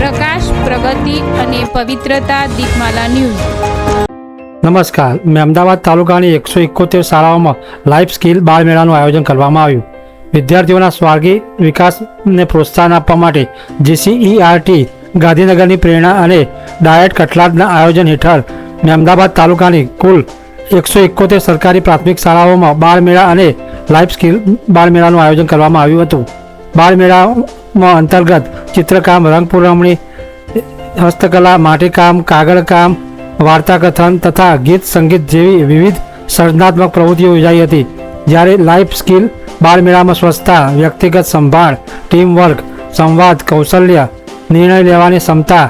પ્રકાશ, પ્રગતિ અને પવિત્રતા દીપમાલા ન્યૂઝ। નમસ્કાર, મેં અમદાવાદ તાલુકાની 171 શાળાઓમાં લાઈફ સ્કિલ બાળમેળાનું આયોજન કરવામાં આવ્યું। વિદ્યાર્થીઓના સ્વાર્ગી વિકાસને પ્રોત્સાહન આપવા માટે GCERT ગાંધીનગરની પ્રેરણા અને ડાયટ કઠલાદના આયોજન હેઠળ મેં અમદાવાદ તાલુકાની કુલ 171 સરકારી પ્રાથમિક શાળાઓમાં બાળમેળા અને લાઈફ સ્કિલ બાળમેળાનું આયોજન કરવામાં આવ્યું હતું। બાળમેળામાં અંતર્ગત ચિત્રકામ, રંગપુરવણી, હસ્તકલા, માટીકામ, કાગળકામ, વાર્તા કથન તથા ગીત સંગીત જેવી વિવિધ સર્જનાત્મક પ્રવૃત્તિઓ યોજાઈ હતી। જ્યારે લાઈફ સ્કિલ બાળમેળામાં સ્વચ્છતા, વ્યક્તિગત સંભાળ, ટીમ વર્ક, સંવાદ, કૌશલ્ય, નિર્ણય લેવાની ક્ષમતા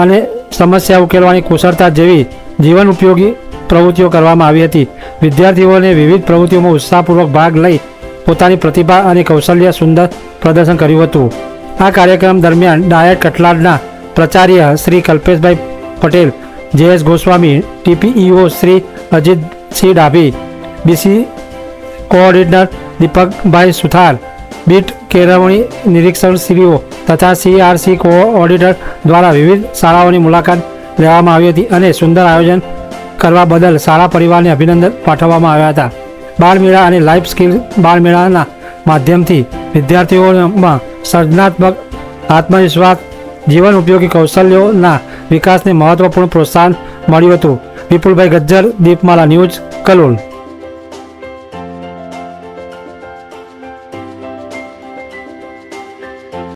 અને સમસ્યા ઉકેલવાની કુશળતા જેવી જીવન ઉપયોગી પ્રવૃત્તિઓ કરવામાં આવી હતી। વિદ્યાર્થીઓને વિવિધ પ્રવૃત્તિઓમાં ઉત્સાહપૂર્વક ભાગ લઈ પોતાની પ્રતિભા અને કૌશલ્ય સુંદર પ્રદર્શન કર્યું હતું। આ કાર્યક્રમ દરમિયાન ડાયટ કઠલાદના પ્રાચાર્ય Shri Kalpeshbhai Patel, JS Goswami, TPEO Shri Ajitsinh Dabhi, BC coordinator Deepakbhai Suthar, beat કેળવણી નિરીક્ષકશ્રીઓ તથા CRC કોઓર્ડિનેટર દ્વારા વિવિધ શાળાઓની મુલાકાત લેવામાં આવી હતી અને સુંદર આયોજન કરવા બદલ શાળા પરિવારને અભિનંદન પાઠવવામાં આવ્યા હતા। બાળમેળા અને લાઈફ સ્કિલ બાળમેળાના માધ્યમથી વિદ્યાર્થીઓમાં સર્જનાત્મક, આત્મવિશ્વાસ, જીવન ઉપયોગી કૌશલ્યોના વિકાસને મહત્વપૂર્ણ પ્રોત્સાહન મળ્યું હતું। વિપુલભાઈ ગજ્જર, દીપમાલા ન્યૂઝ, કલોલ।